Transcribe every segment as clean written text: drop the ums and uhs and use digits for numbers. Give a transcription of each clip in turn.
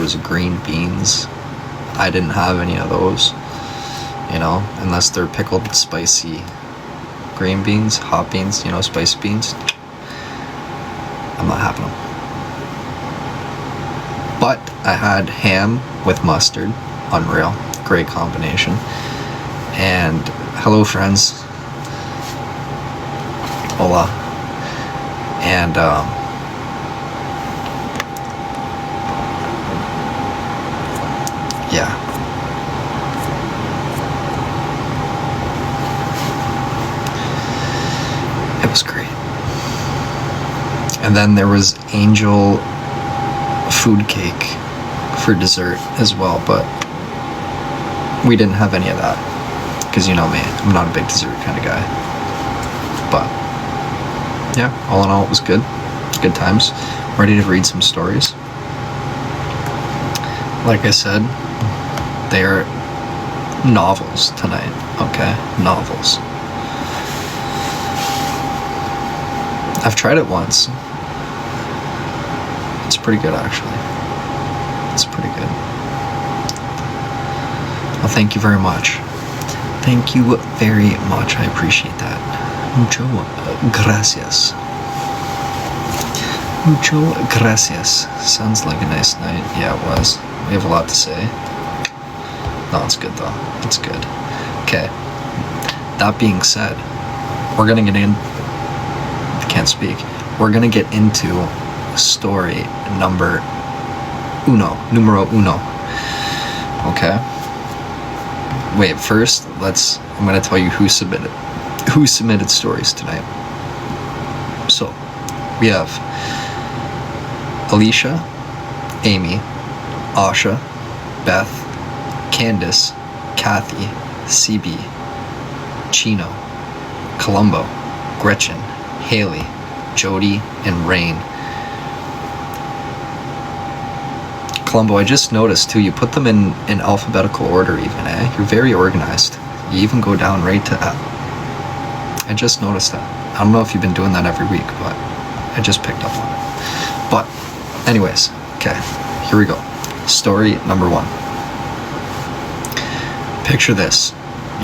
was green beans. I didn't have any of those, you know, unless they're pickled spicy green beans, hot beans, you know, spicy beans. I'm not having them. But I had ham with mustard. Unreal. Great combination. And hello, friends. Hola. And yeah. It was great. And then there was angel food cake for dessert as well, but we didn't have any of that because you know me, I'm not a big dessert kind of guy. But yeah, all in all, it was good. Good times. Ready to read some stories. Like I said, they are novels tonight. Okay, novels. I've tried it once. It's pretty good, actually. It's pretty good. Well, thank you very much. Thank you very much. I appreciate that. Mucho gracias. Mucho gracias. Sounds like a nice night. Yeah, it was. We have a lot to say. No, it's good though. It's good. Okay. That being said, we're gonna get in. Can't speak. We're gonna get into story numero uno. Okay. Wait, first I'm gonna tell you who submitted stories tonight. So we have Alicia, Amy, Asha, Beth, Candace, Kathy, CB, Chino, Colombo, Gretchen, Haley, Jody, and Rain. Colombo, I just noticed too, you put them in alphabetical order even, eh? You're very organized. You even go down right to F. I just noticed that. I don't know if you've been doing that every week, but I just picked up on it. But anyways, okay, here we go. Story number 1. Picture this.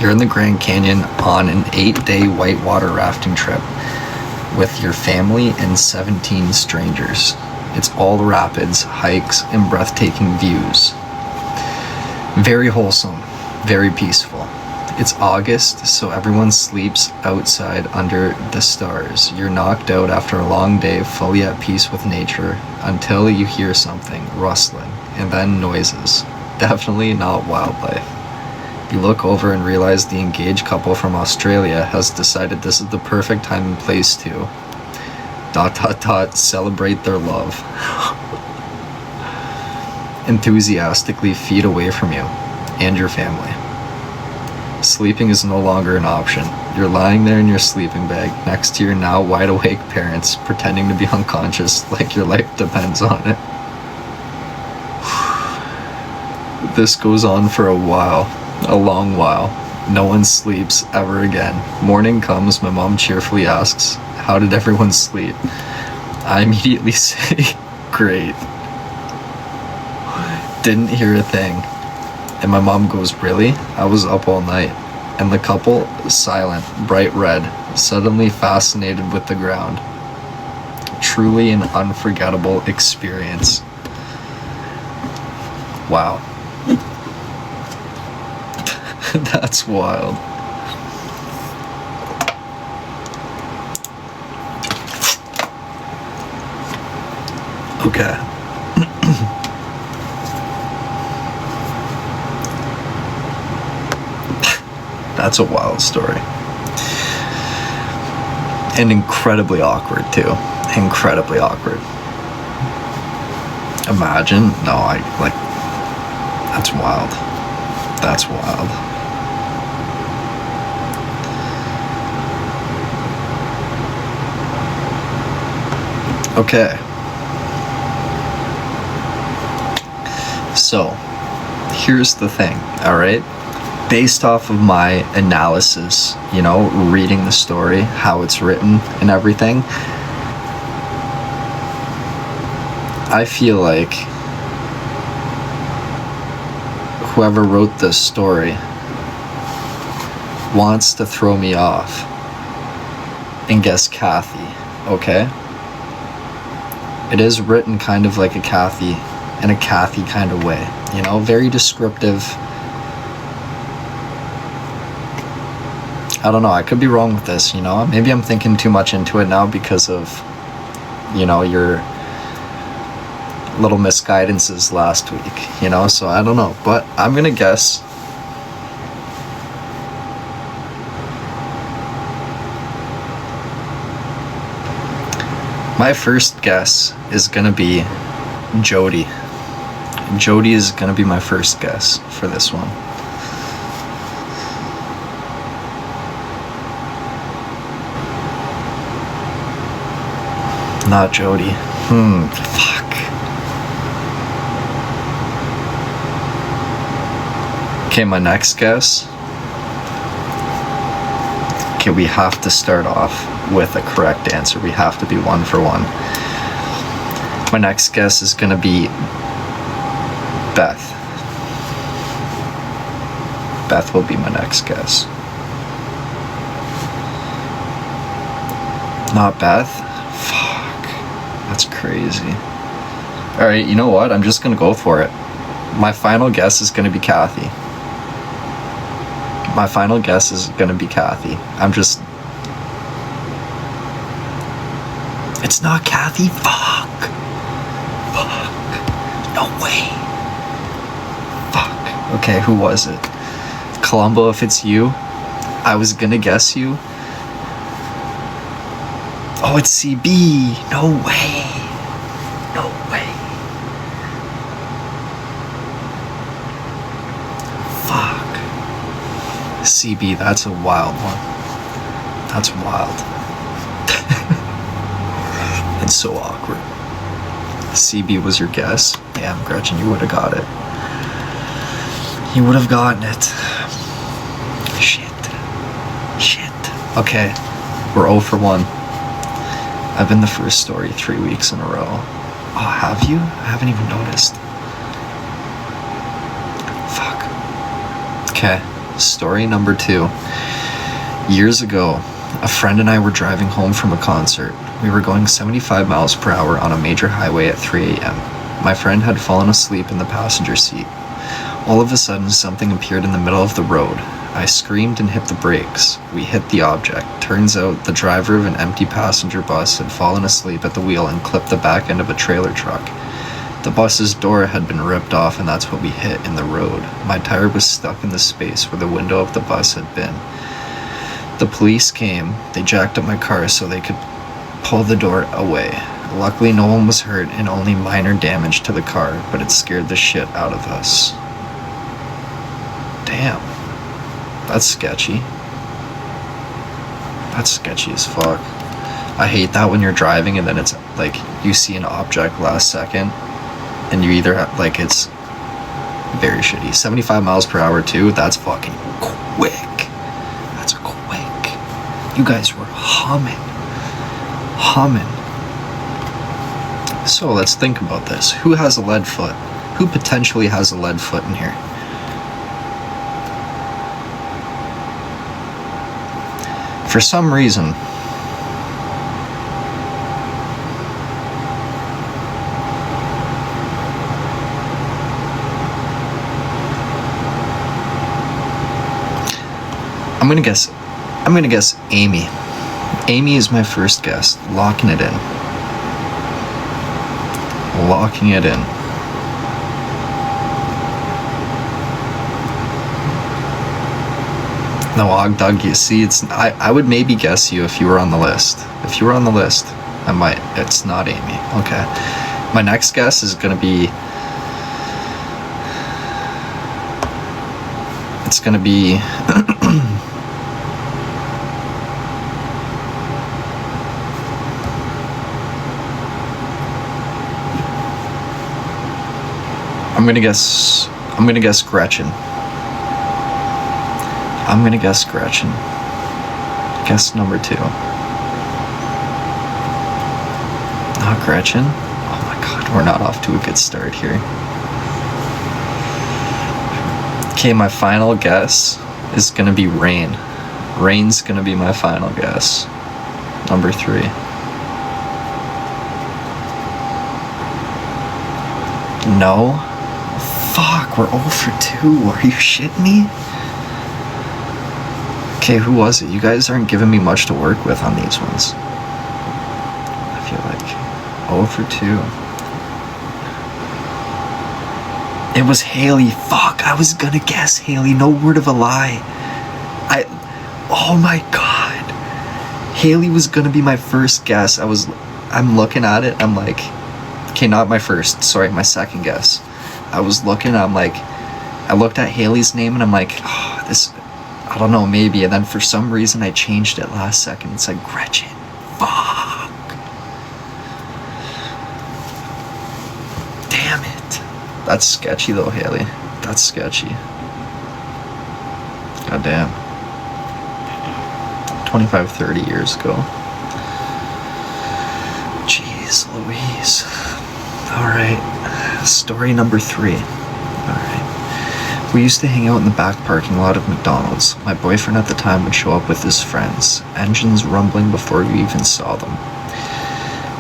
You're in the Grand Canyon on an 8-day whitewater rafting trip with your family and 17 strangers. It's all rapids, hikes, and breathtaking views. Very wholesome, very peaceful. It's August, so everyone sleeps outside under the stars. You're knocked out after a long day, fully at peace with nature, until you hear something, rustling, and then noises. Definitely not wildlife. You look over and realize the engaged couple from Australia has decided this is the perfect time and place to ... celebrate their love. Enthusiastically feet away from you and your family. Sleeping is no longer an option. You're lying there in your sleeping bag next to your now wide awake parents, pretending to be unconscious like your life depends on it. This goes on for a while, a long while. No one sleeps ever again. Morning comes, my mom cheerfully asks, "How did everyone sleep?" I immediately say, "Great. Didn't hear a thing." And my mom goes, "Really? I was up all night." And the couple, silent, bright red, suddenly fascinated with the ground. Truly an unforgettable experience. Wow. That's wild. Okay. That's a wild story. And incredibly awkward too. Incredibly awkward. Imagine. No, that's wild. That's wild. Okay. So, here's the thing, alright? Based off of my analysis, you know, reading the story, how it's written and everything, I feel like whoever wrote this story wants to throw me off and guess Kathy, okay? It is written kind of like a Kathy, in a Kathy kind of way, you know, very descriptive. I don't know, I could be wrong with this, you know? Maybe I'm thinking too much into it now because of, you know, your little misguidances last week, you know? So I don't know, but I'm gonna guess my first guess is gonna be Jody. Jody is gonna be my first guess for this one. Not Jody. Fuck. Okay, my next guess. Okay, we have to start off with a correct answer. We have to be 1 for 1. My next guess is gonna be Beth. Beth will be my next guess. Not Beth? Fuck. That's crazy. Alright, you know what? I'm just gonna go for it. My final guess is gonna be Kathy. My final guess is gonna be Kathy. It's not Kathy? Fuck. No way. Fuck. Okay, who was it? Columbo, if it's you, I was gonna guess you. Oh, it's CB. No way. No way. Fuck. CB, that's a wild one. That's wild. And so awkward. CB was your guess? Damn, Gretchen, you would have got it. You would have gotten it. Shit. Okay, we're 0 for 1. I've been the first story 3 weeks in a row. Oh, have you? I haven't even noticed. Fuck. Okay, story number 2. Years ago, a friend and I were driving home from a concert. We were going 75 miles per hour on a major highway at 3 a.m. My friend had fallen asleep in the passenger seat. All of a sudden, something appeared in the middle of the road. I screamed and hit the brakes. We hit the object. Turns out the driver of an empty passenger bus had fallen asleep at the wheel and clipped the back end of a trailer truck. The bus's door had been ripped off, and that's what we hit in the road. My tire was stuck in the space where the window of the bus had been. The police came. They jacked up my car so they could pull the door away. Luckily, no one was hurt and only minor damage to the car, but it scared the shit out of us. Damn. That's sketchy. That's sketchy as fuck. I hate that when you're driving and then it's like you see an object last second and you either have, like, it's very shitty. 75 miles per hour too, that's fucking quick. That's quick. You guys were humming. So let's think about this. Who has a lead foot? Who potentially has a lead foot in here? For some reason, I'm gonna guess Amy. Amy is my first guess. Locking it in. No, Ogdog, you see, I would maybe guess you if you were on the list. If you were on the list, I might. It's not Amy. Okay. My next guess is gonna be... It's gonna be... I'm gonna guess Gretchen. Guess number 2. Not Gretchen. Oh my god, we're not off to a good start here. Okay, my final guess is gonna be rain. Rain's gonna be my final guess. Number 3. No? Fuck, we're 0 for 2. Are you shitting me? Okay, who was it? You guys aren't giving me much to work with on these ones. I feel like 0 for 2. It was Haley. Fuck, I was gonna guess Haley. No word of a lie. Oh my god. Haley was gonna be my first guess. I'm looking at it. I'm like, okay, not my first. Sorry, my second guess. I was looking. I'm like, I looked at Haley's name and I'm like, oh, this. I don't know, maybe. And then for some reason I changed it last second. It's like Gretchen. Fuck. Damn it. That's sketchy though, Haley. That's sketchy. God damn. 25, 30 years ago. Jeez Louise. Alright. Story number 3. Alright. We used to hang out in the back parking lot of McDonald's. My boyfriend at the time would show up with his friends, engines rumbling before we even saw them.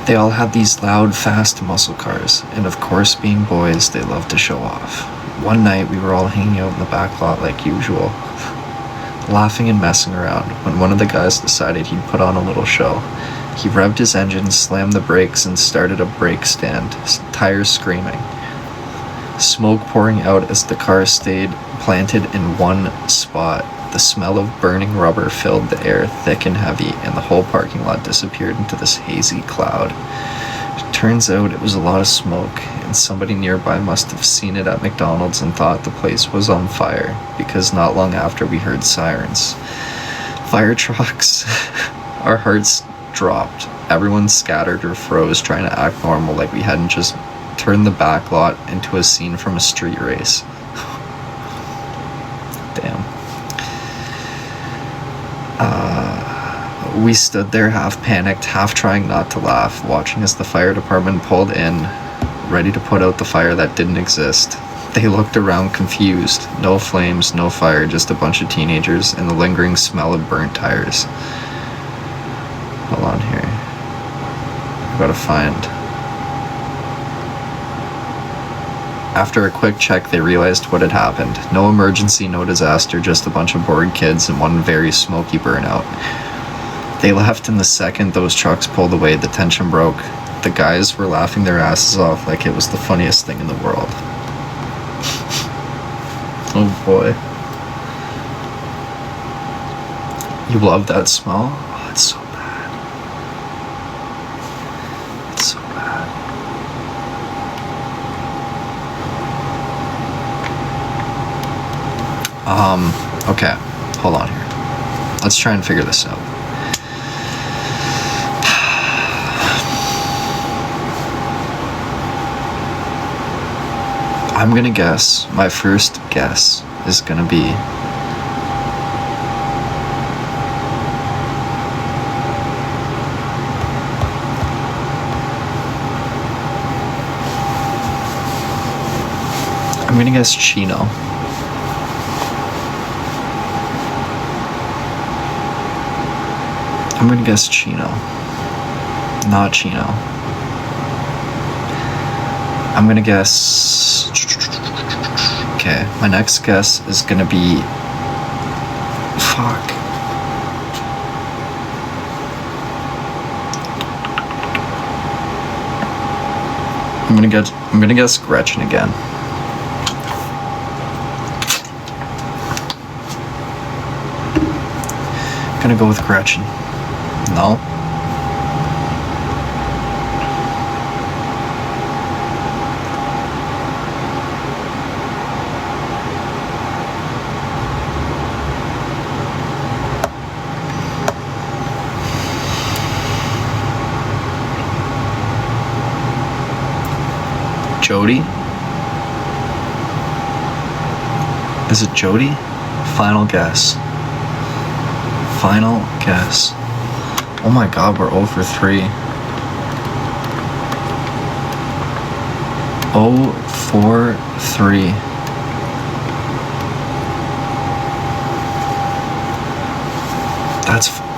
They all had these loud, fast muscle cars, and of course, being boys, they loved to show off. One night, we were all hanging out in the back lot like usual, laughing and messing around, when one of the guys decided he'd put on a little show. He revved his engine, slammed the brakes, and started a brake stand, tires screaming. Smoke pouring out as the car stayed planted in one spot. The smell of burning rubber filled the air thick and heavy, and the whole parking lot disappeared into this hazy cloud. It turns out it was a lot of smoke, and somebody nearby must have seen it at McDonald's and thought the place was on fire, because not long after we heard sirens. Fire trucks. Our hearts dropped. Everyone scattered or froze, trying to act normal like we hadn't just turned the back lot into a scene from a street race. Damn. We stood there half panicked, half trying not to laugh, watching as the fire department pulled in, ready to put out the fire that didn't exist. They looked around confused. No flames, no fire, just a bunch of teenagers and the lingering smell of burnt tires. Hold on here. I gotta find... After a quick check, they realized what had happened. No emergency, no disaster, just a bunch of bored kids and one very smoky burnout. They left in the second those trucks pulled away. The tension broke. The guys were laughing their asses off like it was the funniest thing in the world. Oh boy. You love that smell? Oh, it's so bad. It's so bad. Okay, hold on here. Let's try and figure this out. I'm gonna guess, my first guess is gonna be I'm gonna guess Chino. I'm gonna guess Chino. Not Chino. I'm gonna guess... Okay, my next guess is gonna be... Fuck. I'm gonna guess Gretchen again. I'm gonna go with Gretchen. No? Jody? Is it Jody? Final guess. Final guess. Oh my god, we're 0 for 3. 0 for 3.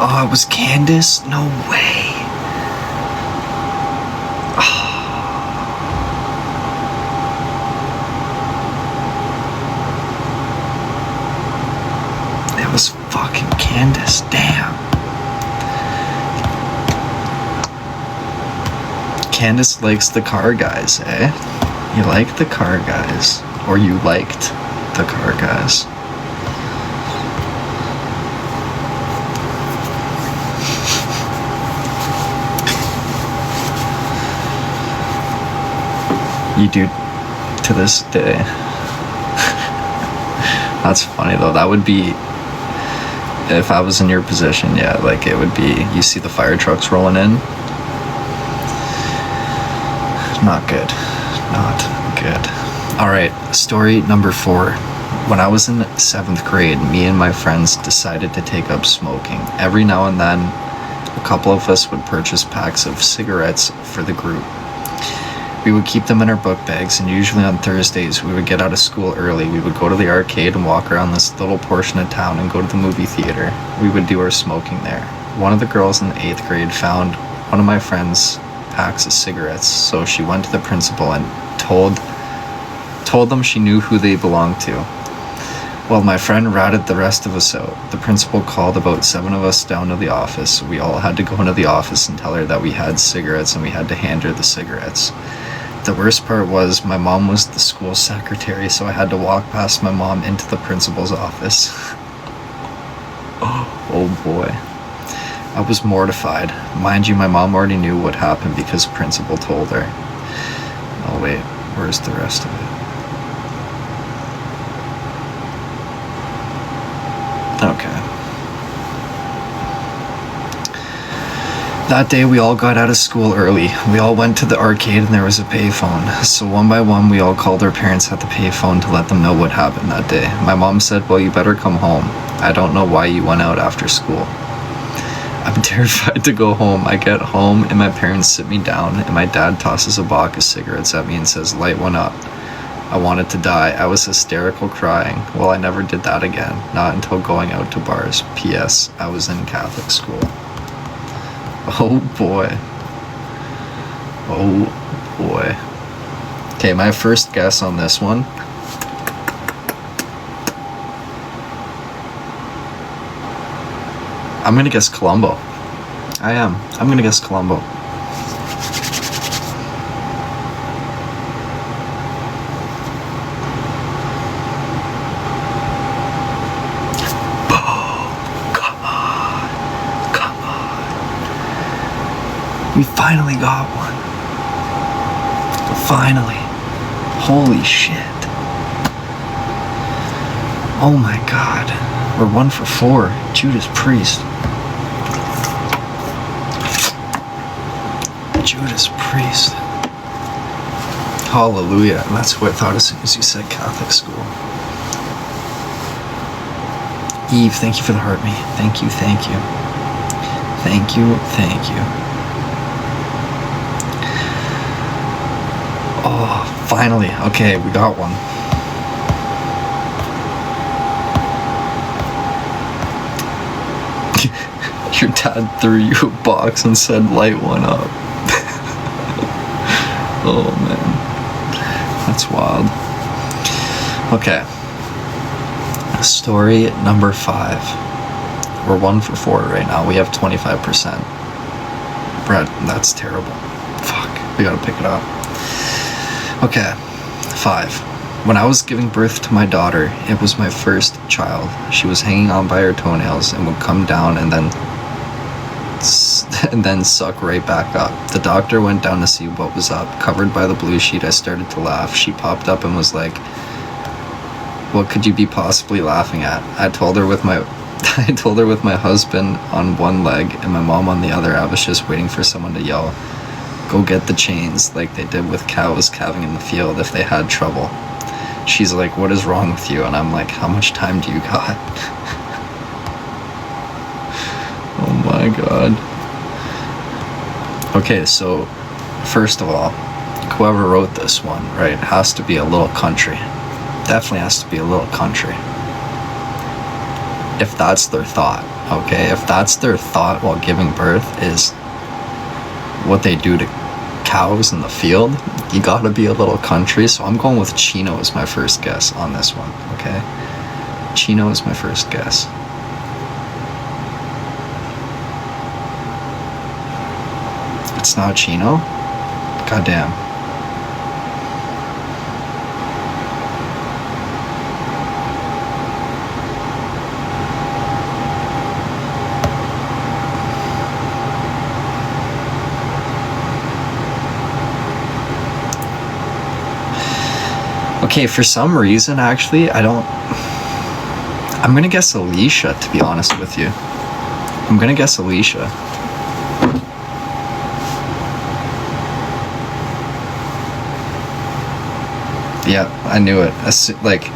Oh, it was Candace? No way. It was fucking Candace. Damn. Candace likes the car guys, eh? You like the car guys. Or you liked the car guys. You do to this day. That's funny though. That would be, if I was in your position, yeah, like it would be, you see the fire trucks rolling in. Not good. Not good. Alright, story number 4. When I was in 7th grade, me and my friends decided to take up smoking. Every now and then, a couple of us would purchase packs of cigarettes for the group. We would keep them in our book bags, and usually on Thursdays we would get out of school early. We would go to the arcade and walk around this little portion of town and go to the movie theater. We would do our smoking there. One of the girls in the 8th grade found one of my friend's packs of cigarettes, so she went to the principal and told them she knew who they belonged to. Well, my friend ratted the rest of us out. The principal called about 7 of us down to the office. We all had to go into the office and tell her that we had cigarettes, and we had to hand her the cigarettes. The worst part was my mom was the school secretary, so I had to walk past my mom into the principal's office. Oh boy. I was mortified. Mind you, my mom already knew what happened because principal told her. Oh wait, where's the rest of it? Okay. That day we all got out of school early. We all went to the arcade and there was a payphone. So one by one we all called our parents at the payphone to let them know what happened that day. My mom said, well, you better come home. I don't know why you went out after school. I'm terrified to go home. I get home and my parents sit me down and my dad tosses a box of cigarettes at me and says, light one up. I wanted to die. I was hysterical crying. Well, I never did that again. Not until going out to bars. P.S. I was in Catholic school. Oh boy. Oh boy. Okay, my first guess on this one. I'm gonna guess Colombo. I am. I'm gonna guess Colombo. We finally got one. Finally. Holy shit. Oh my god. We're 1 for 4. Judas Priest. Judas Priest. Hallelujah. And that's what I thought as soon as you said Catholic school. Eve, thank you for the heart, me. Thank you, thank you. Thank you, thank you. Oh, finally. Okay, we got one. Your dad threw you a box and said, light one up. Oh, man. That's wild. Okay. Story number 5. We're 1 for 4 right now. We have 25%. Brett, that's terrible. Fuck. We gotta pick it up. Okay, 5. When I was giving birth to my daughter, it was my first child. She was hanging on by her toenails and would come down and then suck right back up. The doctor went down to see what was up. Covered by the blue sheet, I started to laugh. She popped up and was like, what could you be possibly laughing at? I told her with my husband on one leg and my mom on the other. I was just waiting for someone to yell, go get the chains, like they did with cows calving in the field if they had trouble. She's like, what is wrong with you? And I'm like, how much time do you got? Oh my god. Okay, so first of all, whoever wrote this one, right, has to be a little country. Definitely has to be a little country. If that's their thought. Okay, if that's their thought while giving birth is what they do to cows in the field, you gotta be a little country. So I'm going with Chino as my first guess on this one. Okay, Chino is my first guess. It's not Chino? Goddamn. Okay, for some reason, actually, I'm gonna guess Alicia, to be honest with you. I'm gonna guess Alicia. Yeah, I knew it. Like,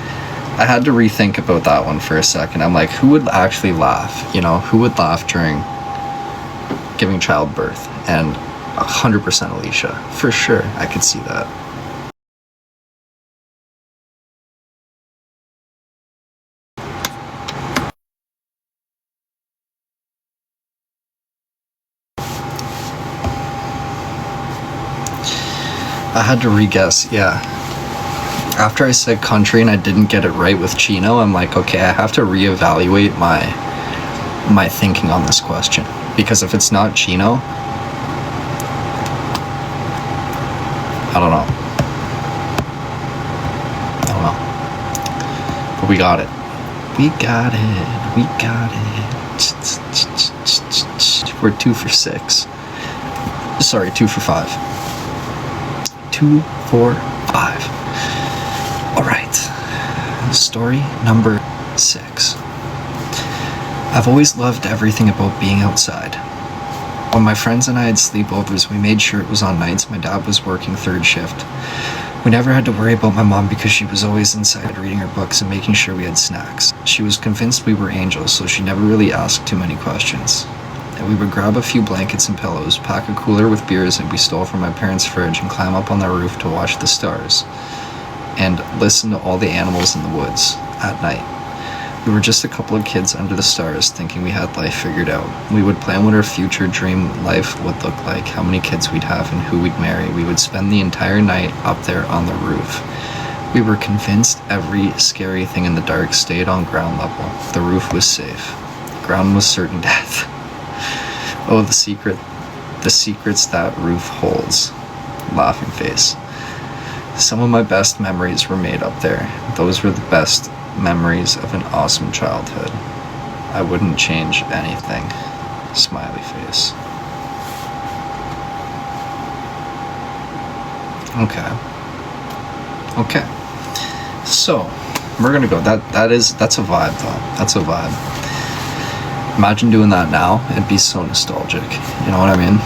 I had to rethink about that one for a second. I'm like, who would actually laugh? You know, who would laugh during giving childbirth? And 100% Alicia. For sure, I could see that. I had to re-guess, yeah. After I said country and I didn't get it right with Chino, I'm like, okay, I have to reevaluate my thinking on this question. Because if it's not Chino, I don't know. But we got it. We got it. We got it. We're 2 for 6. Sorry, 2 for 5. 2, 4, 5. All right. Story number 6. I've always loved everything about being outside. When my friends and I had sleepovers, we made sure it was on nights my dad was working third shift. We never had to worry about my mom because she was always inside reading her books and making sure we had snacks. She was convinced we were angels, so she never really asked too many questions. And we would grab a few blankets and pillows, pack a cooler with beers that we stole from my parents' fridge, and climb up on the roof to watch the stars and listen to all the animals in the woods at night. We were just a couple of kids under the stars thinking we had life figured out. We would plan what our future dream life would look like, how many kids we'd have, and who we'd marry. We would spend the entire night up there on the roof. We were convinced every scary thing in the dark stayed on ground level. The roof was safe. The ground was certain death. Oh, the secrets that roof holds. Laughing face. Some of my best memories were made up there. Those were the best memories of an awesome childhood. I wouldn't change anything. Smiley face. Okay. So, we're gonna go. That's a vibe though. That's a vibe. Imagine doing that now. It'd be so nostalgic. You know what I mean?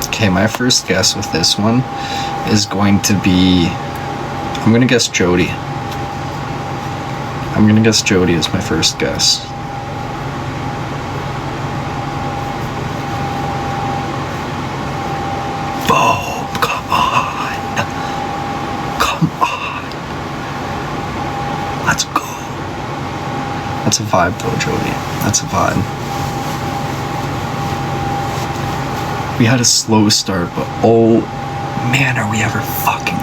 Okay, my first guess with this one is going to be, I'm gonna guess Jody. I'm gonna guess Jody as my first guess. Boom, come on. Come on. Let's go. That's a vibe though, Jody. That's a vibe. We had a slow start, but oh man, are we ever fucking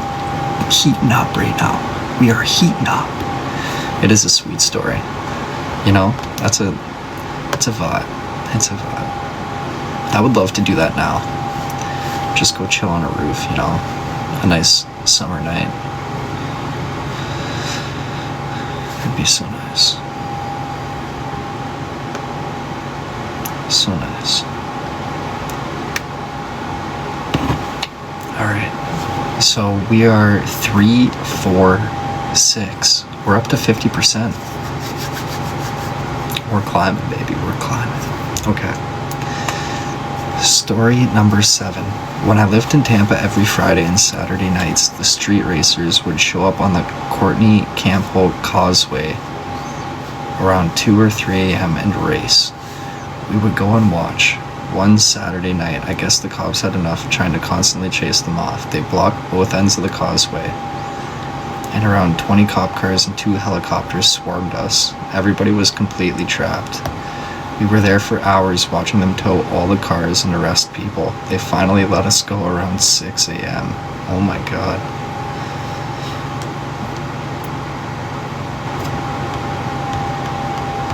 heating up right now. We are heating up. It is a sweet story. You know, it's a vibe. It's a vibe. I would love to do that now. Just go chill on a roof, you know, a nice summer night. It'd be so nice. So nice. Alright, so we are 3, 4, 6. We're up to 50%. We're climbing, baby, we're climbing. Okay. Story number 7. When I lived in Tampa, every Friday and Saturday nights, the street racers would show up on the Courtney Campbell Causeway around 2 or 3 a.m. and race. We would go and watch. One Saturday night, I guess the cops had enough of trying to constantly chase them off. They blocked both ends of the causeway. and around 20 cop cars and 2 helicopters swarmed us. Everybody was completely trapped. We were there for hours watching them tow all the cars and arrest people. They finally let us go around 6 a.m. Oh my god.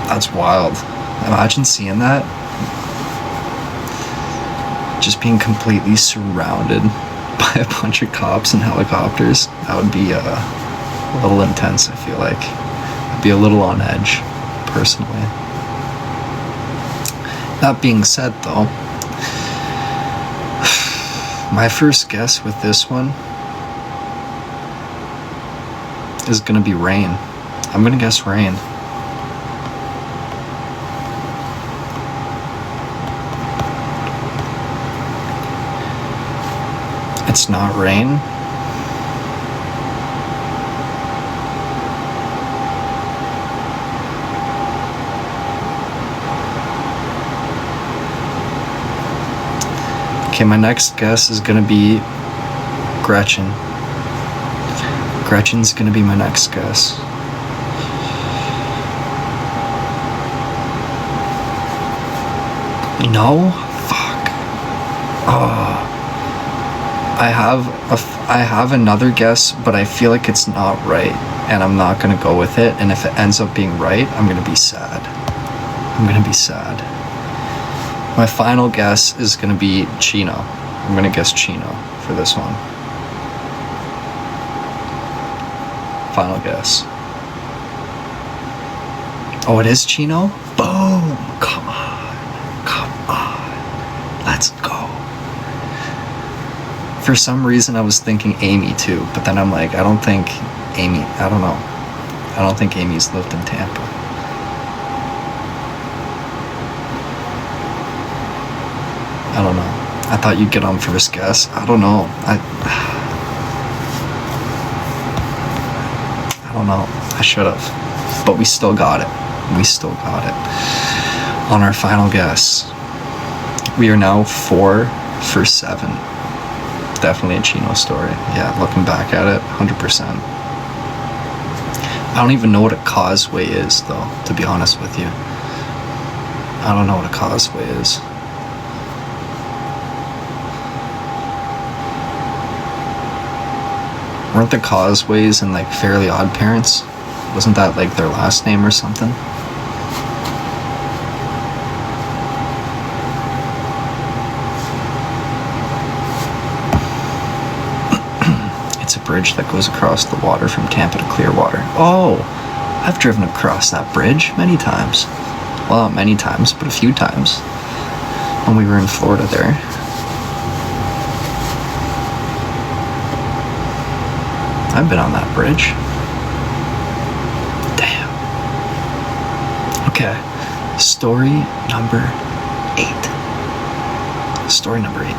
That's wild. Imagine seeing that. Just being completely surrounded by a bunch of cops and helicopters. That would be a little intense, I feel like. I'd be a little on edge, personally. That being said, though, my first guess with this one is gonna be rain. I'm gonna guess rain. It's not rain. Okay, my next guess is gonna be Gretchen. Gretchen's gonna be my next guess. No? Fuck. Oh. I have another guess, but I feel like it's not right, and I'm not gonna go with it. And if it ends up being right, I'm gonna be sad. I'm gonna be sad. My final guess is gonna be Chino. I'm gonna guess Chino for this one. Final guess. Oh, it is Chino? Boom! Come on. Come on. Let's go. For some reason, I was thinking Amy too, but then I'm like, I don't think Amy, I don't know. I don't think Amy's lived in Tampa. I don't know. I thought you'd get on first guess. I don't know. I don't know. I should have. But we still got it. We still got it. On our final guess, we are now 4 for 7. Definitely a Chino story. Yeah, looking back at it, 100%. I don't even know what a causeway is, though, to be honest with you. I don't know what a causeway is. Weren't the Causeways in, like, Fairly Odd Parents? Wasn't that, like, their last name or something? It's a bridge that goes across the water from Tampa to Clearwater. Oh, I've driven across that bridge many times. Well, not many times, but a few times. When we were in Florida there. I've been on that bridge. Damn. Okay. Story number 8. Story number 8.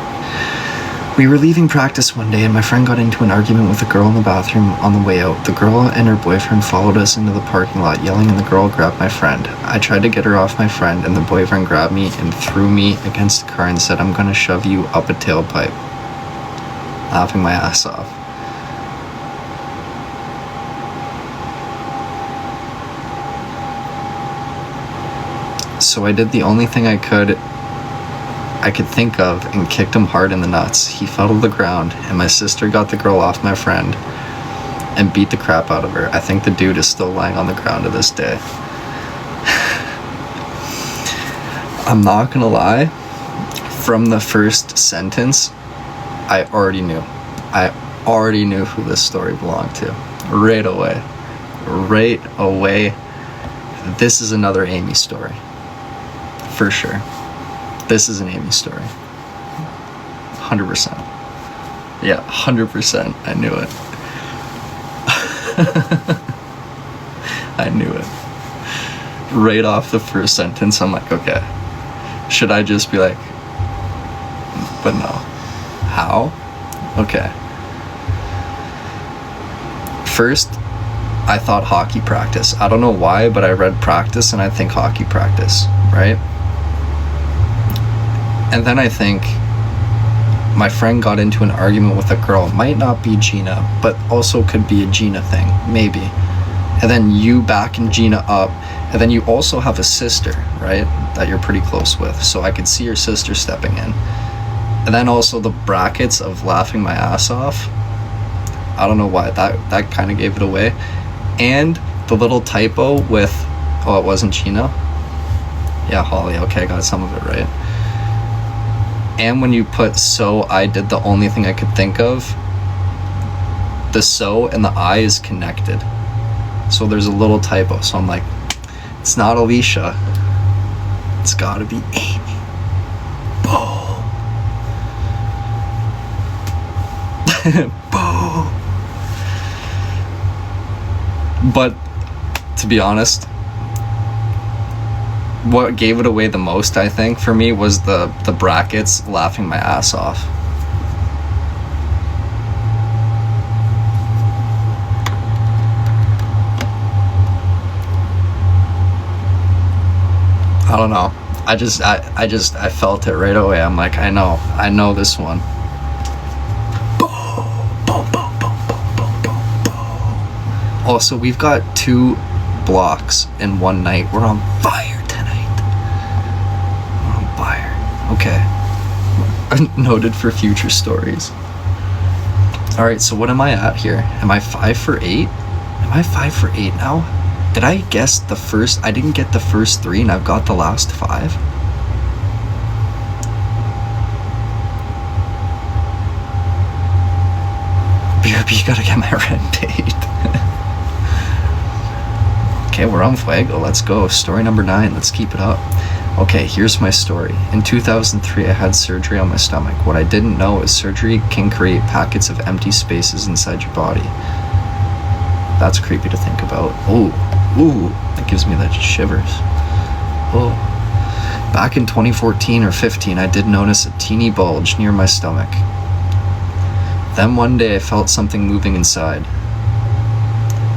We were leaving practice one day and my friend got into an argument with a girl in the bathroom on the way out. The girl and her boyfriend followed us into the parking lot, yelling, and the girl grabbed my friend. I tried to get her off my friend and the boyfriend grabbed me and threw me against the car and said, "I'm gonna shove you up a tailpipe." Laughing my ass off. So I did the only thing I could think of and kicked him hard in the nuts. He fell to the ground and my sister got the girl off my friend and beat the crap out of her. I think the dude is still lying on the ground to this day. I'm not gonna lie, from the first sentence, I already knew who this story belonged to. Right away. This is another Amy story. For sure. This is an Amy story. 100%. Yeah, 100%. I knew it. I knew it. Right off the first sentence, I'm like, okay. Should I just be like, but no. How? Okay. First, I thought hockey practice. I don't know why, but I read practice and I think hockey practice, right? And then I think, my friend got into an argument with a girl. It might not be Gina, but also could be a Gina thing, maybe. And then you backing Gina up, and then you also have a sister, right, that you're pretty close with. So I could see your sister stepping in. And then also the brackets of laughing my ass off. I don't know why, that kind of gave it away. And the little typo with, oh, it wasn't Gina? Yeah, Holly, okay, I got some of it right. And when you put so I did the only thing I could think of, the so and the I is connected. So there's a little typo. So I'm like, it's not Alicia. It's gotta be Amy. Boo. Boo. But to be honest, what gave it away the most, I think, for me was the brackets laughing my ass off. I don't know. I felt it right away. I'm like, I know this one. Also, we've got 2 blocks in one night. We're on fire. Okay. Noted for future stories. Alright, so what am I at here? Am I 5 for 8? Am I 5 for 8 now? Did I guess the first? I didn't get the first 3 and I've got the last 5? BRB, you gotta get my rent paid. Okay, we're on Fuego. Let's go. Story number 9. Let's keep it up. Okay, here's my story. In 2003, I had surgery on my stomach. What I didn't know is surgery can create packets of empty spaces inside your body. That's creepy to think about. Ooh, that gives me the shivers. Oh. Back in 2014 or 15, I did notice a teeny bulge near my stomach. Then one day I felt something moving inside.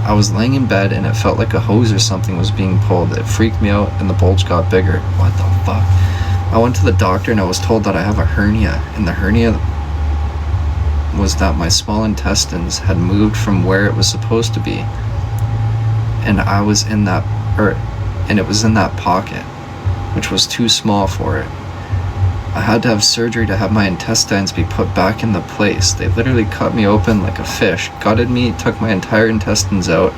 I was laying in bed and it felt like a hose or something was being pulled. It freaked me out and the bulge got bigger. What the fuck? I went to the doctor and I was told that I have a hernia. And the hernia was that my small intestines had moved from where it was supposed to be. And I was in that, and it was in that pocket, which was too small for it. I had to have surgery to have my intestines be put back in the place. They literally cut me open like a fish, gutted me, took my entire intestines out,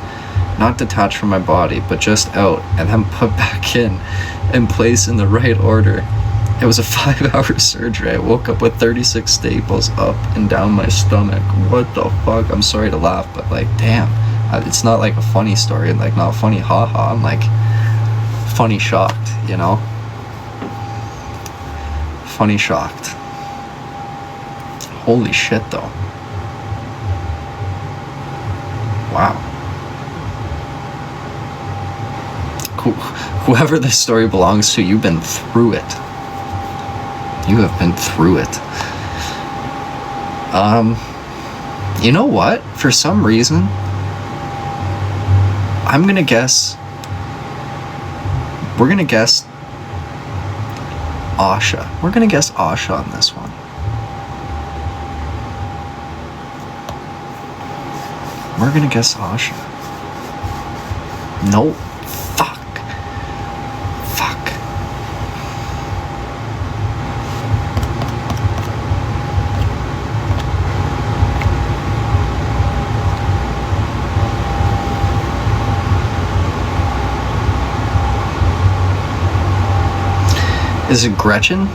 not detached from my body, but just out, and then put back in place in the right order. It was a 5-hour surgery. I woke up with 36 staples up and down my stomach. What the fuck? I'm sorry to laugh, but like, damn. It's not like a funny story, like not funny haha. I'm like funny shocked, you know? Funny shocked. Holy shit though. Wow. Whoever this story belongs to, you've been through it. You have been through it. You know what? For some reason, I'm gonna guess. We're gonna guess Asha. We're gonna guess Asha on this one. We're gonna guess Asha. Nope. Fuck. Is it Gretchen?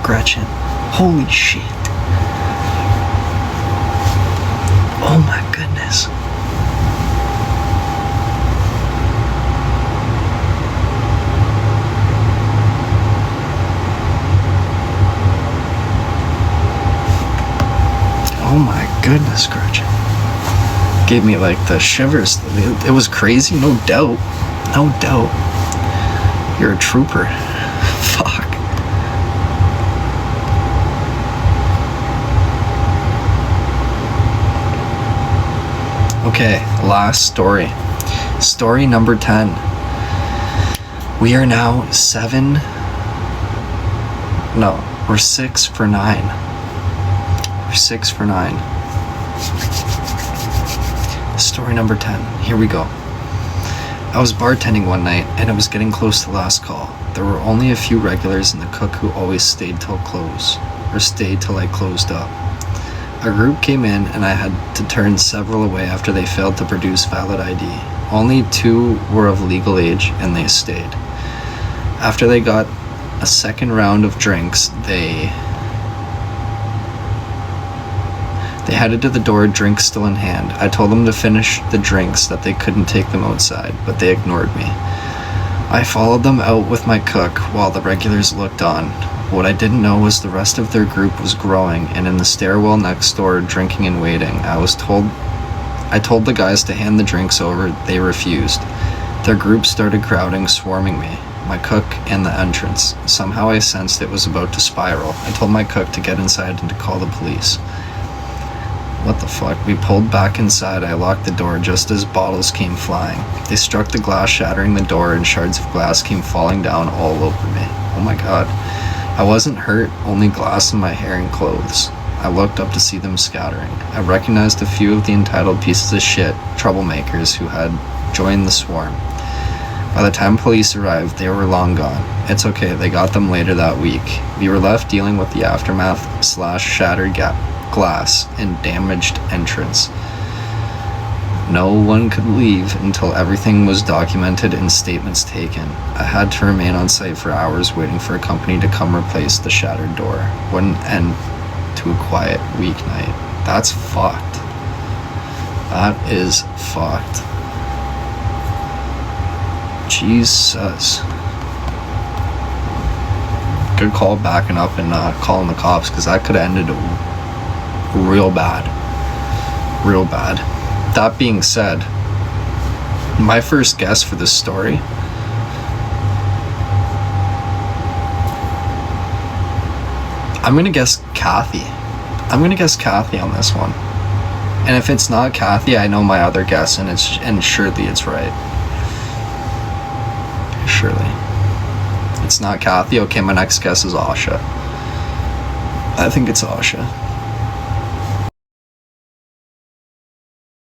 Gretchen. Holy shit. Oh my goodness. Oh my goodness, Gretchen. Gave me like the shivers. It was crazy, no doubt. No doubt. You're a trooper. Fuck. Okay, last story. Story number 10. We are now we're 6 for 9. We're 6 for 9. Story number 10. Here we go. I was bartending one night and it was getting close to last call. There were only a few regulars and the cook who always stayed till I closed up. A group came in and I had to turn several away after they failed to produce valid ID. Only 2 were of legal age and they stayed. After they got a second round of drinks, they headed to the door, drinks still in hand. I told them to finish the drinks, that they couldn't take them outside, but they ignored me. I followed them out with my cook while the regulars looked on. What I didn't know was the rest of their group was growing, and in the stairwell next door, drinking and waiting. I told the guys to hand the drinks over. They refused. Their group started crowding, swarming me, my cook, and the entrance. Somehow I sensed it was about to spiral. I told my cook to get inside and to call the police. What the fuck? We pulled back inside. I locked the door just as bottles came flying. They struck the glass, shattering the door, and shards of glass came falling down all over me. Oh my god. I wasn't hurt, only glass in my hair and clothes. I looked up to see them scattering. I recognized a few of the entitled pieces of shit, troublemakers who had joined the swarm. By the time police arrived, they were long gone. It's okay, they got them later that week. We were left dealing with the aftermath / shattered glass and damaged entrance. No one could leave until everything was documented and statements taken. I had to remain on site for hours waiting for a company to come replace the shattered door. Wouldn't end to a quiet weeknight. That's fucked. That is fucked. Jesus. Good call backing up and calling the cops, because that could have ended real bad. Real bad. That being said, my first guess for this story, I'm gonna guess Kathy. I'm gonna guess Kathy on this one. And if it's not Kathy, I know my other guess, and surely it's right. Surely. It's not Kathy. Okay, my next guess is Asha. I think it's Asha.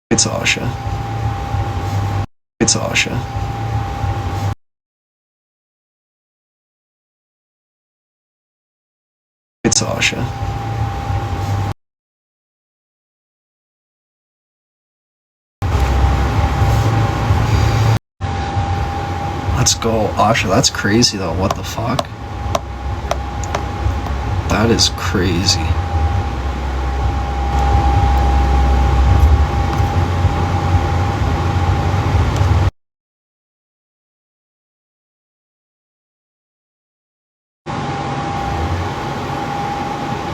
It's Asha. It's Asha. It's Asha. Let's go, Asha. That's crazy though. What the fuck? That is crazy.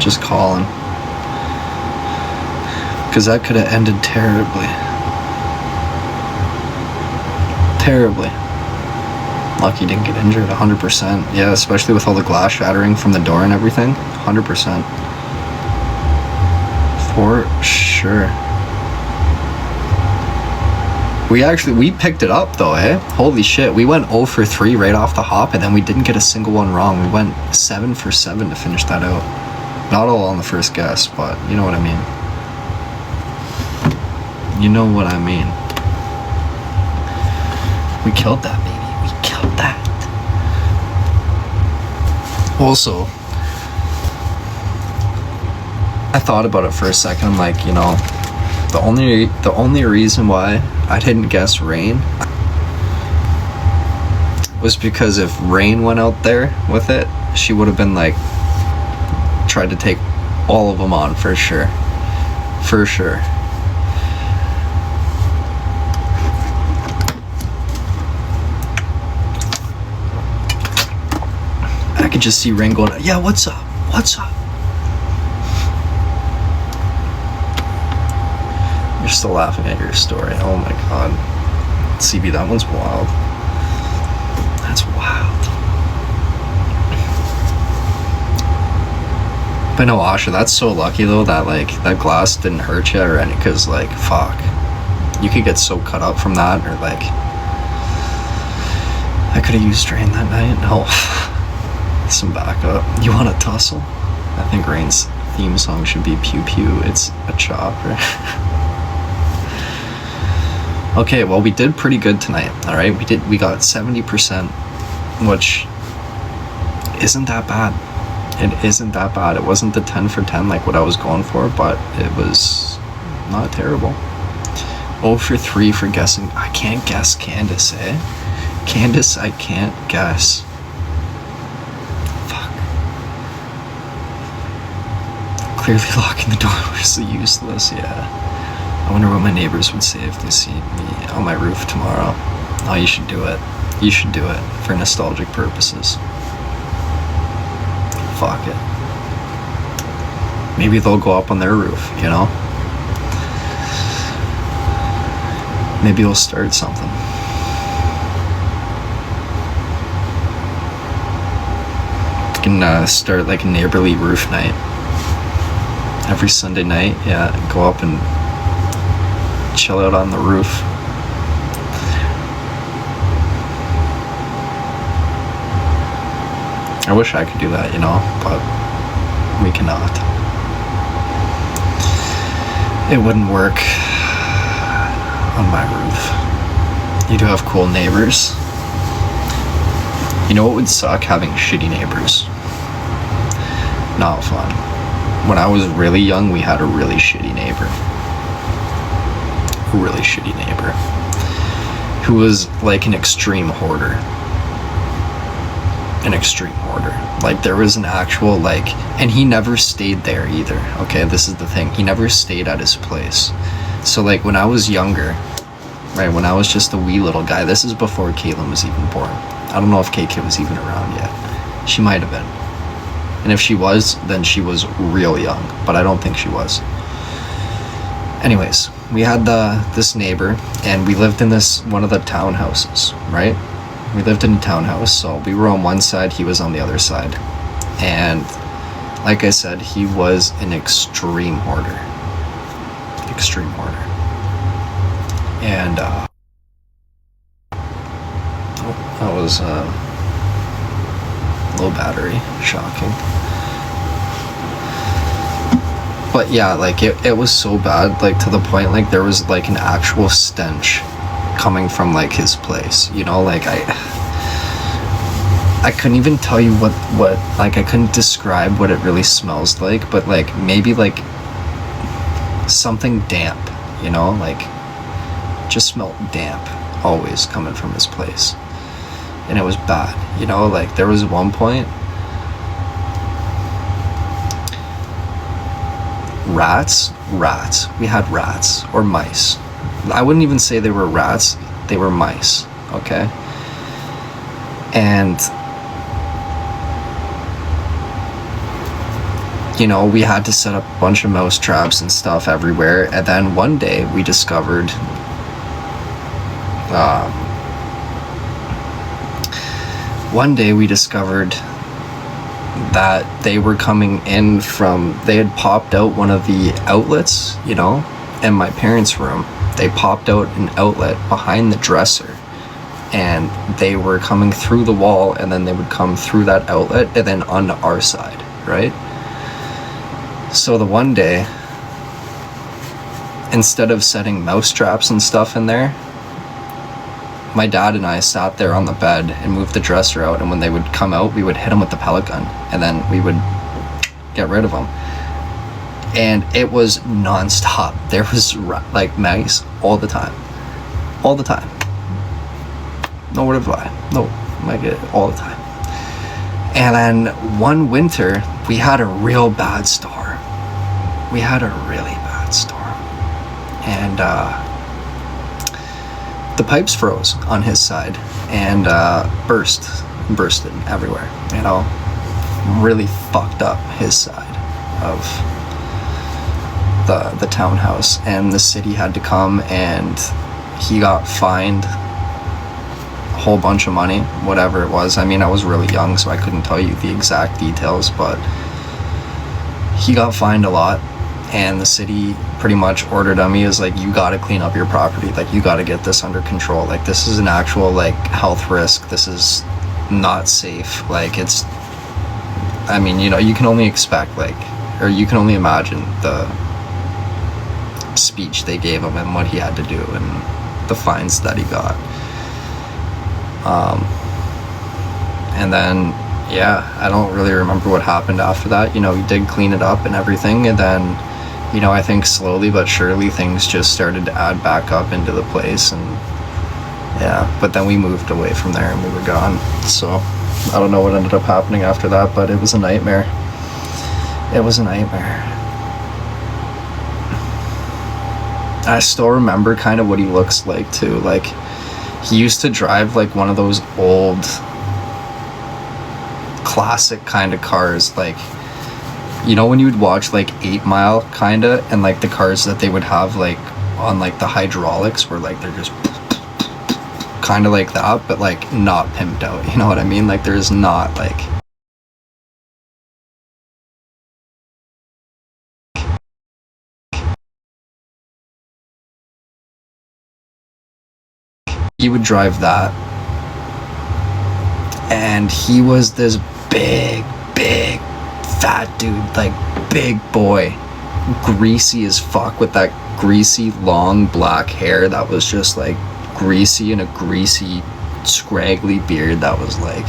Just calling, because that could have ended terribly. Lucky didn't get injured. 100%. Yeah, especially with all the glass shattering from the door and everything. 100%. For sure. We picked it up though, eh? Holy shit, we went 0 for 3 right off the hop, and then we didn't get a single one wrong. We went 7 for 7 to finish that out. Not all on the first guess, but you know what I mean. You know what I mean. We killed that, baby. We killed that. Also, I thought about it for a second. I'm like, you know, the only reason why I didn't guess Rain was because if Rain went out there with it, she would have been like, tried to take all of them on for sure. For sure. I could just see Rain going, yeah, what's up? What's up? You're still laughing at your story. Oh my god. CB, that one's wild. That's wild. But no, Asha, that's so lucky though that like that glass didn't hurt you or any, because like fuck, You could get so cut up from that, or like, I could have used Rain that night. No, some backup. You want to tussle? I think Rain's theme song should be Pew Pew, It's a Chopper. Okay, well, we did pretty good tonight, all right? We got 70%, which isn't that bad. It isn't that bad. It wasn't the 10 for 10 like what I was going for, but it was not terrible. 0 for 3 for guessing. I can't guess Candace, eh? Candace, I can't guess. Fuck. Clearly locking the door was useless, yeah. I wonder what my neighbors would say if they see me on my roof tomorrow. Oh, you should do it. You should do it for nostalgic purposes. Fuck it. Maybe they'll go up on their roof, you know? Maybe we'll start something. We can start like a neighborly roof night. Every Sunday night, yeah, go up and chill out on the roof. I wish I could do that, you know, but we cannot. It wouldn't work on my roof. You do have cool neighbors. You know what would suck? Having shitty neighbors. Not fun. When I was really young, we had a really shitty neighbor. A really shitty neighbor. Who was like an extreme hoarder. An extreme hoarder. Like there was an actual like, and he never stayed there either. Okay, this is the thing. He never stayed at his place. So like when I was younger, right, when I was just a wee little guy, this is before Caitlin was even born. I don't know if KK was even around yet. She might have been. And if she was, then she was real young, but I don't think she was. Anyways, we had this neighbor, and we lived in one of the townhouses, right? We lived in a townhouse, so we were on one side, he was on the other side. And like I said, he was an extreme hoarder. Extreme hoarder. And that was low battery, shocking. But yeah, like it was so bad, like to the point like there was like an actual stench coming from like his place, you know, like I couldn't even tell you what like I couldn't describe what it really smells like, but like maybe like something damp, you know, like just smelled damp always coming from his place. And it was bad, you know, like there was one point rats, we had rats or mice. I wouldn't even say they were rats, they were mice, okay? And you know, we had to set up a bunch of mouse traps and stuff everywhere. And then one day we discovered that they were coming in from, they had popped out one of the outlets, you know, in my parents' room. They popped out an outlet behind the dresser, and they were coming through the wall, and then they would come through that outlet and then onto our side, right? So the one day, instead of setting mouse traps and stuff in there, my dad and I sat there on the bed and moved the dresser out, and when they would come out, we would hit them with the pellet gun, and then we would get rid of them. And it was non-stop. There was like mice all the time. All the time. No word of lie. No, like it all the time. And then one winter, we had a real bad storm. We had a really bad storm. And the pipes froze on his side and bursted everywhere, you know, really fucked up his side of the townhouse, and the city had to come, and he got fined a whole bunch of money, whatever it was. I mean, I was really young, so I couldn't tell you the exact details, but he got fined a lot, and the city pretty much ordered on me, is like, you got to clean up your property, like you got to get this under control, like this is an actual like health risk, this is not safe. Like it's, I mean, you know, you can only expect, like, or you can only imagine the speech they gave him and what he had to do and the fines that he got. And then, yeah, I don't really remember what happened after that. You know, he did clean it up and everything, and then, you know, I think slowly but surely things just started to add back up into the place, and yeah, but then we moved away from there and we were gone. So I don't know what ended up happening after that, but it was a nightmare. It was a nightmare. I still remember kind of what he looks like too. Like, he used to drive like one of those old classic kind of cars, like, you know, when you would watch like 8 Mile kinda, and like the cars that they would have like on like the hydraulics where like they're just kind of like that, but like not pimped out, you know what I mean? Like there's not like, he would drive that, and he was this big fat dude, like big boy, greasy as fuck, with that greasy long black hair that was just like greasy, and a greasy scraggly beard that was like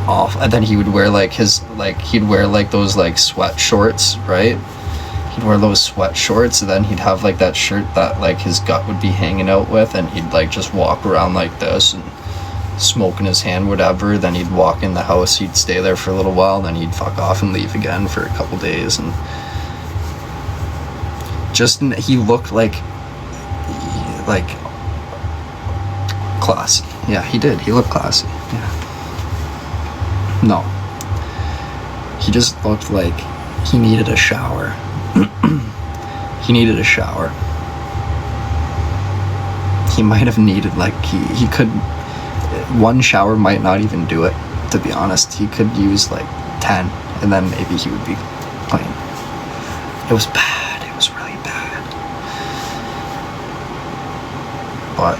off. And then he would wear like his, like, he'd wear like those like sweat shorts, right? He'd wear those sweat shorts, and then he'd have like that shirt that like his gut would be hanging out with, and he'd like just walk around like this and smoke in his hand, whatever. Then he'd walk in the house, he'd stay there for a little while, then he'd fuck off and leave again for a couple days. And just, he looked like classy. Yeah, he did. He looked classy. Yeah. No. He just looked like he needed a shower. He needed a shower. He might have needed, like, he could, one shower might not even do it, to be honest. He could use like 10, and then maybe he would be clean. It was bad. It was really bad. But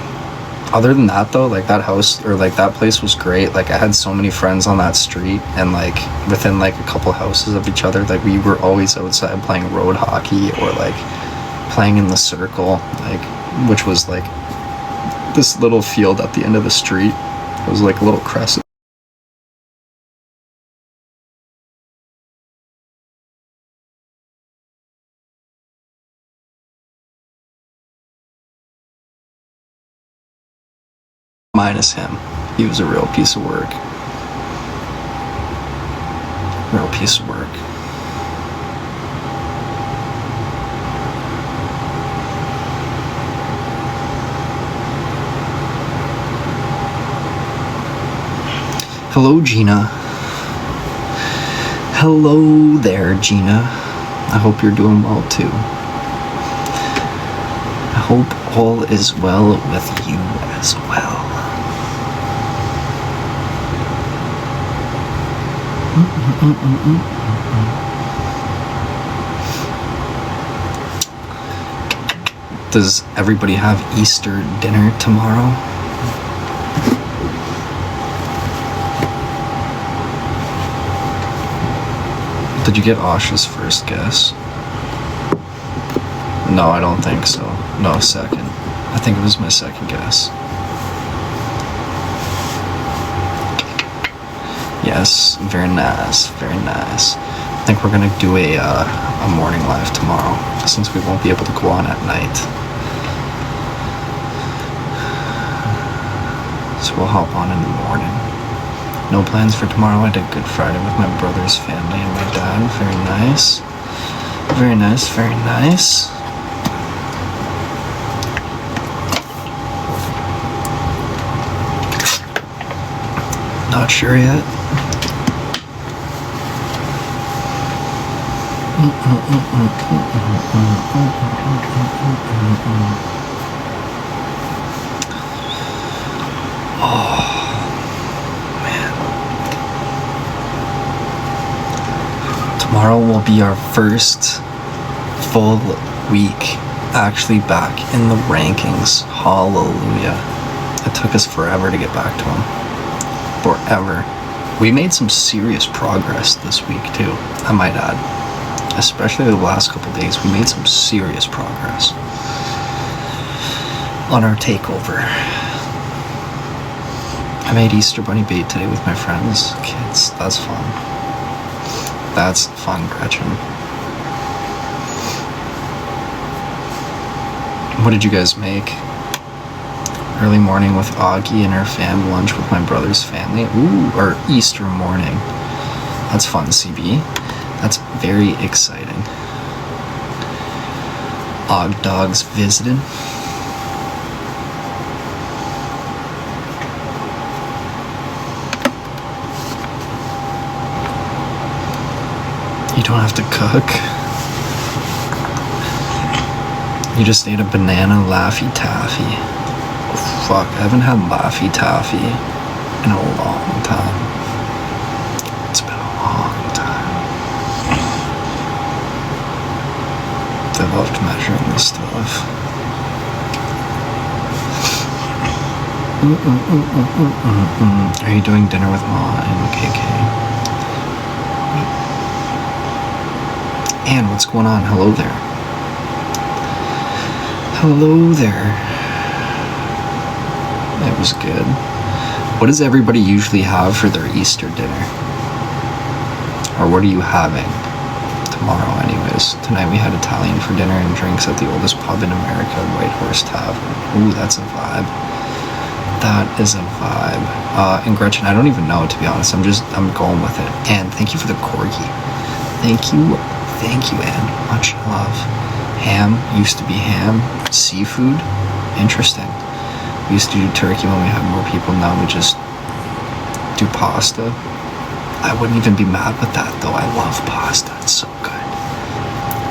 other than that though, like that house, or like that place was great. Like I had so many friends on that street, and like within like a couple houses of each other, like we were always outside playing road hockey, or like playing in the circle, like, which was like this little field at the end of the street. It was like a little crescent. Minus him. He was a real piece of work. Real piece of work. Hello, Gina. Hello there, Gina. I hope you're doing well too. I hope all is well with you as well. Does everybody have Easter dinner tomorrow? Did you get Asha's first guess? No, I don't think so. No, second. I think it was my second guess. Yes, very nice, very nice. I think we're gonna do a morning live tomorrow, since we won't be able to go on at night. So we'll hop on in the morning. No plans for tomorrow. I did Good Friday with my brother's family and my dad. Very nice. Very nice, very nice. Not sure yet. Oh, man. Tomorrow will be our first full week actually back in the rankings. Hallelujah. It took us forever to get back to him. Forever. We made some serious progress this week too, I might add. Especially the last couple days, we made some serious progress on our takeover. I made Easter Bunny bait today with my friends, kids. That's fun. That's fun, Gretchen. What did you guys make? Early morning with Augie and her fam, lunch with my brother's family. Ooh, or Easter morning. That's fun, CB. That's very exciting. Og Dogs visited. You don't have to cook. You just ate a banana Laffy Taffy. Oh, fuck, I haven't had Laffy Taffy in a long time. It's been a long time. I loved measuring this stuff. Are you doing dinner with Ma and KK? Anne, what's going on? Hello there. Hello there. It was good. What does everybody usually have for their Easter dinner? Or what are you having tomorrow anyways? Tonight we had Italian for dinner and drinks at the oldest pub in America, White Horse Tavern. Ooh, that's a vibe. That is a vibe. And Gretchen, I don't even know, to be honest. I'm going with it. And thank you for the corgi. Thank you, Anne. Much love. Ham used to be ham. Seafood, interesting. We used to do turkey when we had more people. Now we just do pasta. I wouldn't even be mad with that though. I love pasta. It's so good.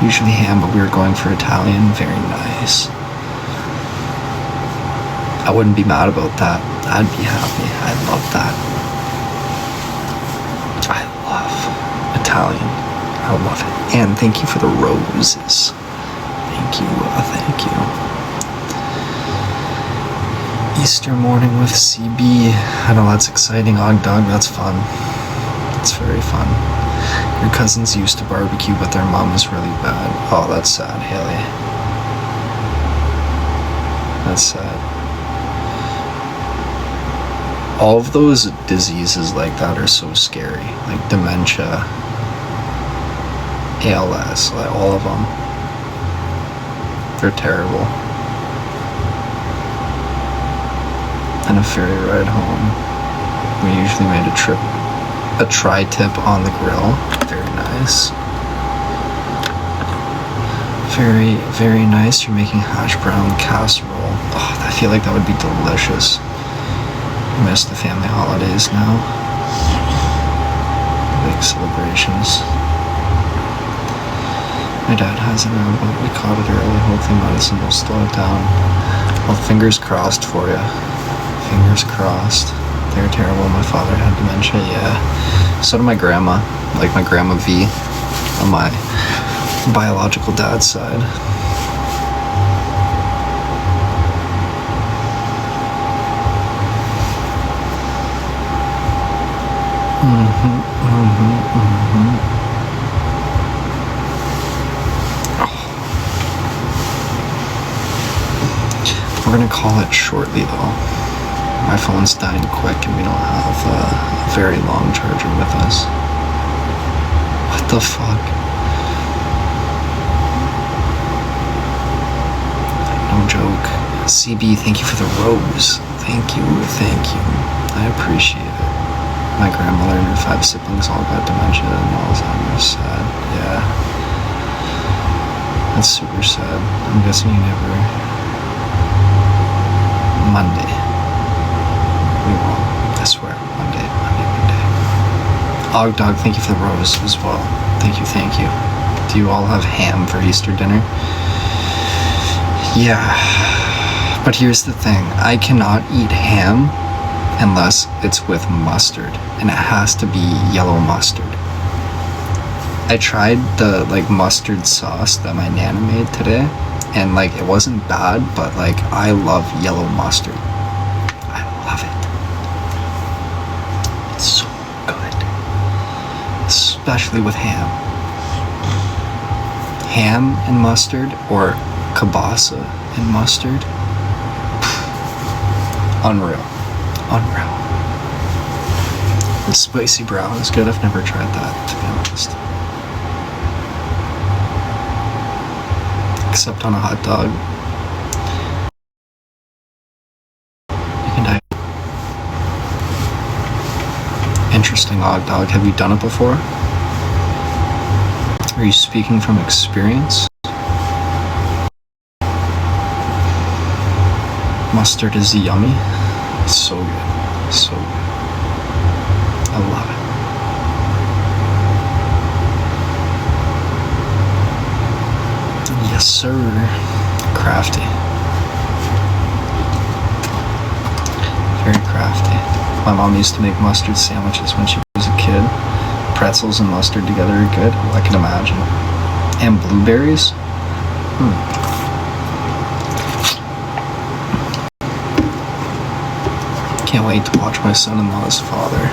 Usually ham, but we were going for Italian. Very nice. I wouldn't be mad about that. I'd be happy. I love that. I love Italian. I love it. And thank you for the roses. Thank you. Easter morning with CB. I know that's exciting. Og Dog, that's fun. That's very fun. Your cousins used to barbecue, but their mom is really bad. Oh, that's sad, Haley. That's sad. All of those diseases like that are so scary. Like dementia, ALS, like all of them. They're terrible. And a ferry ride home. We usually made a tri-tip on the grill. Very nice. Very, very nice. You're making hash brown casserole. Oh, I feel like that would be delicious. I miss the family holidays now. Big celebrations. My dad has it now, but we caught it early. Hopefully medicine will slow it down. Well, fingers crossed for you. Fingers crossed. They're terrible. My father had dementia, yeah. So did my grandma. Like my grandma V on my biological dad's side. We're gonna call it shortly though. My phone's dying quick and we don't have a very long charger with us. What the fuck? No joke. CB, thank you for the rose. Thank you. I appreciate it. My grandmother and her 5 siblings all got dementia and Alzheimer's. Sad. Yeah. That's super sad. I'm guessing you never... Monday. We won't. I swear. Monday. Og Dog, thank you for the rose as well. Thank you. Do you all have ham for Easter dinner? Yeah. But here's the thing. I cannot eat ham unless it's with mustard. And it has to be yellow mustard. I tried the like mustard sauce that my nana made today, and like it wasn't bad, but like I love yellow mustard. I love it. It's so good, especially with ham. Ham and mustard, or kielbasa and mustard. Unreal. Unreal. The spicy brown is good. I've never tried that, to be honest. Except on a hot dog. You can die. Interesting hot dog. Have you done it before? Are you speaking from experience? Mustard is yummy. It's so good. So good. I love it. Yes, sir. Crafty. Very crafty. My mom used to make mustard sandwiches when she was a kid. Pretzels and mustard together are good. I can imagine. And blueberries. Can't wait to watch my son-in-law's father.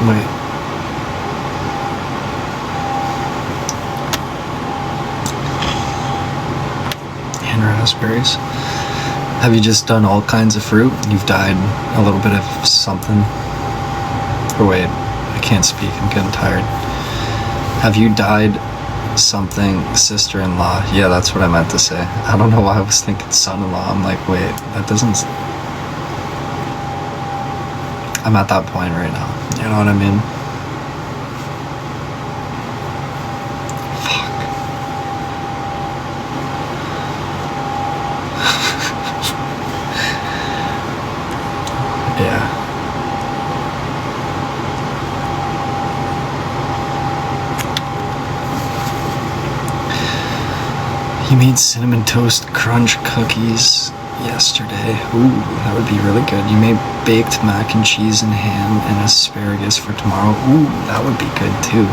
Wait. And raspberries. Have you just done all kinds of fruit? You've dyed a little bit of something. Or wait, I can't speak. I'm getting tired. Have you dyed something sister-in-law? Yeah, that's what I meant to say. I don't know why I was thinking son-in-law. I'm like, wait, that doesn't... I'm at that point right now. You know what I mean? Fuck. Yeah. You made cinnamon toast crunch cookies yesterday. Ooh, that would be really good. You made baked mac and cheese and ham and asparagus for tomorrow. Ooh, that would be good too.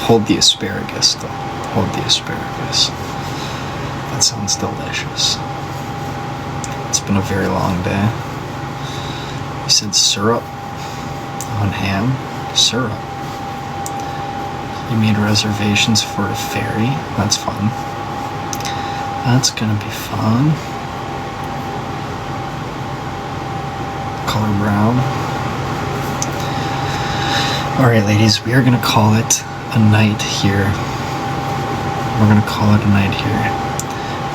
Hold the asparagus though. Hold the asparagus. That sounds delicious. It's been a very long day. You said syrup on ham? Syrup. You made reservations for a ferry? That's fun. That's gonna be fun. Color brown. Alright ladies, we are gonna call it a night here. We're gonna call it a night here.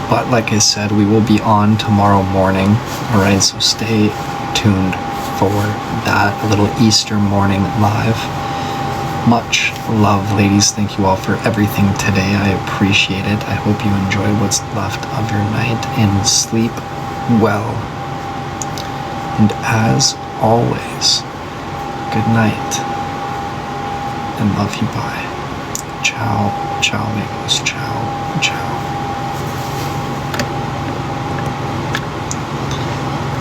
But like I said, we will be on tomorrow morning. Alright, so stay tuned for that little Easter morning live. Much love, ladies. Thank you all for everything today. I appreciate it. I hope you enjoy what's left of your night and sleep well. And as always, good night and love you. Bye. Ciao, ciao amigos. Ciao, ciao.